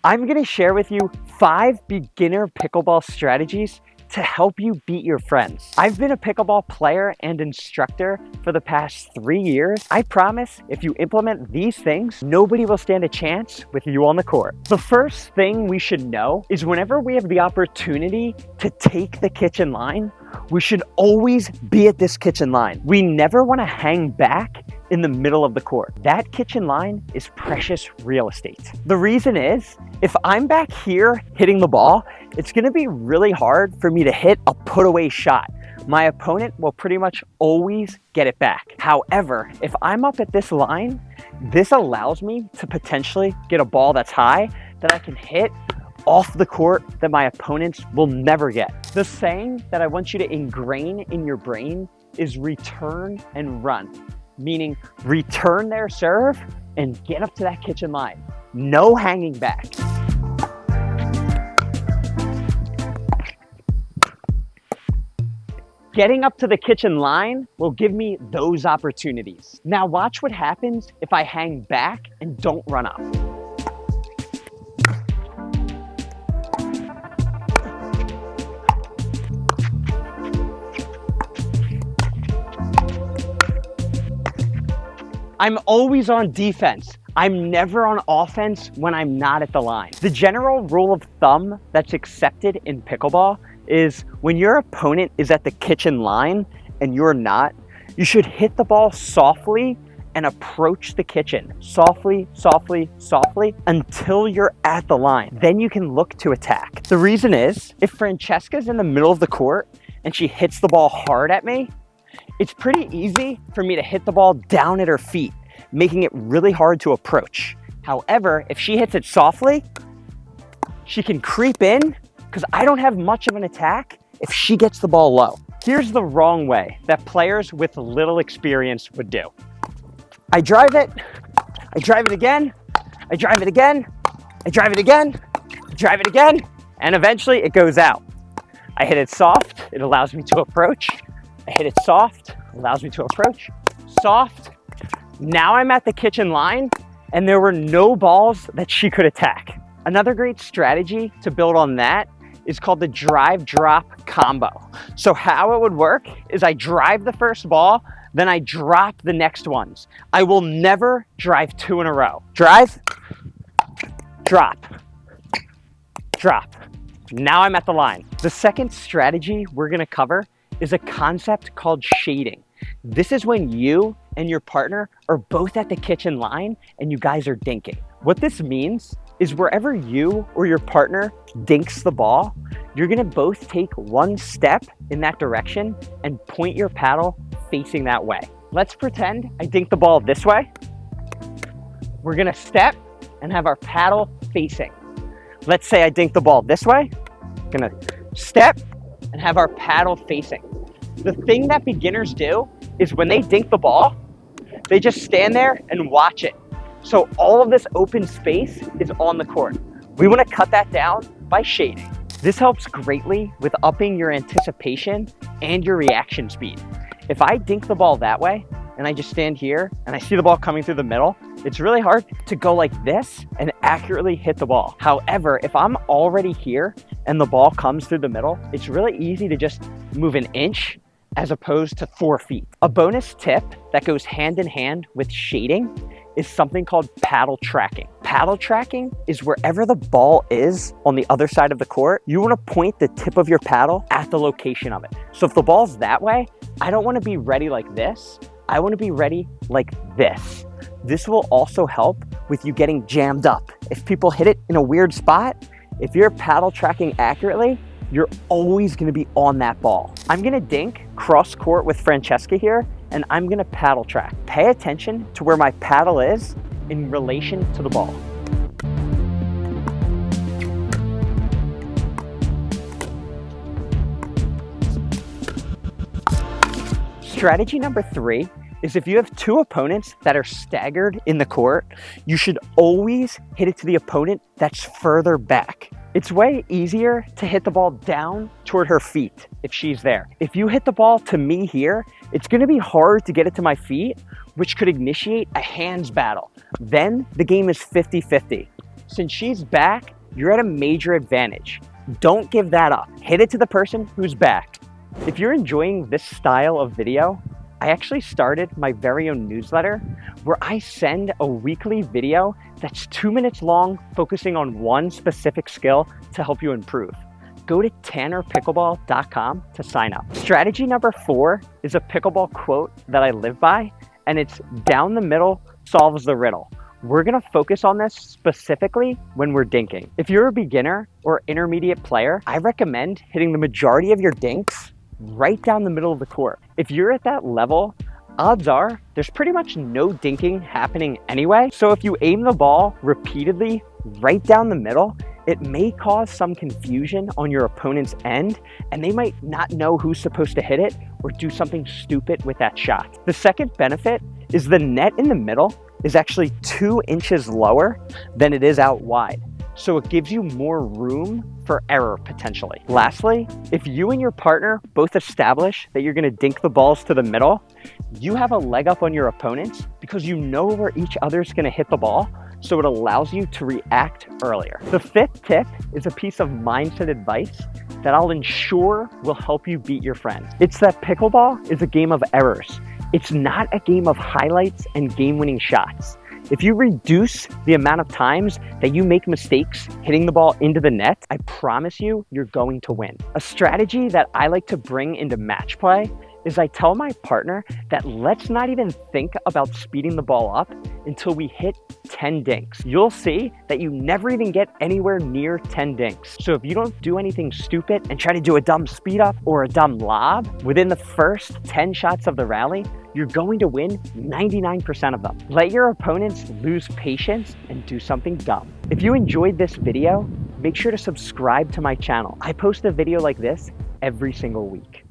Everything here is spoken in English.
I'm gonna share with you 5 beginner pickleball strategies to help you beat your friends. I've been a pickleball player and instructor for the past 3 years. I promise if you implement these things, nobody will stand a chance with you on the court. The first thing we should know is whenever we have the opportunity to take the kitchen line, we should always be at this kitchen line. We never wanna hang back in the middle of the court. That kitchen line is precious real estate. The reason is, if I'm back here hitting the ball, it's gonna be really hard for me to hit a put away shot. My opponent will pretty much always get it back. However, if I'm up at this line, this allows me to potentially get a ball that's high that I can hit off the court that my opponents will never get. The saying that I want you to ingrain in your brain is return and run. Meaning return their serve and get up to that kitchen line. No hanging back. Getting up to the kitchen line will give me those opportunities. Now watch what happens if I hang back and don't run up. I'm always on defense. I'm never on offense when I'm not at the line. The general rule of thumb that's accepted in pickleball is when your opponent is at the kitchen line and you're not, you should hit the ball softly and approach the kitchen. Softly, softly, softly until you're at the line. Then you can look to attack. The reason is, if Francesca's in the middle of the court and she hits the ball hard at me, it's pretty easy for me to hit the ball down at her feet, making it really hard to approach. However, if she hits it softly, she can creep in because I don't have much of an attack if she gets the ball low. Here's the wrong way that players with little experience would do. I drive it again, I drive it again, I drive it again, I drive it again, and eventually it goes out. I hit it soft, it allows me to approach. I hit it soft, allows me to approach, soft. Now I'm at the kitchen line and there were no balls that she could attack. Another great strategy to build on that is called the drive drop combo. So how it would work is I drive the first ball, then I drop the next ones. I will never drive 2 in a row. Drive, drop, drop. Now I'm at the line. The second strategy we're gonna cover is a concept called shading. This is when you and your partner are both at the kitchen line and you guys are dinking. What this means is wherever you or your partner dinks the ball, you're gonna both take one step in that direction and point your paddle facing that way. Let's pretend I dink the ball this way. We're gonna step and have our paddle facing. Let's say I dink the ball this way. Gonna step and have our paddle facing. The thing that beginners do is when they dink the ball, they just stand there and watch it. So all of this open space is on the court. We want to cut that down by shading. This helps greatly with upping your anticipation and your reaction speed. If I dink the ball that way and I just stand here and I see the ball coming through the middle, it's really hard to go like this and accurately hit the ball. However, if I'm already here and the ball comes through the middle, it's really easy to just move an inch as opposed to 4 feet. A bonus tip that goes hand in hand with shading is something called paddle tracking. Paddle tracking is wherever the ball is on the other side of the court, you want to point the tip of your paddle at the location of it. So if the ball's that way, I don't want to be ready like this. I want to be ready like this. This will also help with you getting jammed up. If people hit it in a weird spot, if you're paddle tracking accurately, you're always gonna be on that ball. I'm gonna dink cross court with Francesca here, and I'm gonna paddle track. Pay attention to where my paddle is in relation to the ball. Strategy number 3 is if you have 2 opponents that are staggered in the court, you should always hit it to the opponent that's further back. It's way easier to hit the ball down toward her feet if she's there. If you hit the ball to me here, it's gonna be hard to get it to my feet, which could initiate a hands battle. Then the game is 50-50. Since she's back, you're at a major advantage. Don't give that up. Hit it to the person who's back. If you're enjoying this style of video, I actually started my very own newsletter where I send a weekly video that's 2 minutes long, focusing on one specific skill to help you improve. Go to tanner.pickleball.com to sign up. Strategy number 4 is a pickleball quote that I live by, and it's down the middle solves the riddle. We're gonna focus on this specifically when we're dinking. If you're a beginner or intermediate player, I recommend hitting the majority of your dinks right down the middle of the court. If you're at that level, odds are there's pretty much no dinking happening anyway. So if you aim the ball repeatedly right down the middle, it may cause some confusion on your opponent's end, and they might not know who's supposed to hit it or do something stupid with that shot. The second benefit is the net in the middle is actually 2 inches lower than it is out wide. So it gives you more room for error potentially. Lastly, if you and your partner both establish that you're gonna dink the balls to the middle, you have a leg up on your opponents because you know where each other's gonna hit the ball, so it allows you to react earlier. The 5th tip is a piece of mindset advice that I'll ensure will help you beat your friend. It's that pickleball is a game of errors. It's not a game of highlights and game-winning shots. If you reduce the amount of times that you make mistakes hitting the ball into the net, I promise you, you're going to win. A strategy that I like to bring into match play is I tell my partner that let's not even think about speeding the ball up until we hit 10 dinks. You'll see that you never even get anywhere near 10 dinks. So if you don't do anything stupid and try to do a dumb speed up or a dumb lob within the first 10 shots of the rally, you're going to win 99% of them. Let your opponents lose patience and do something dumb. If you enjoyed this video, make sure to subscribe to my channel. I post a video like this every single week.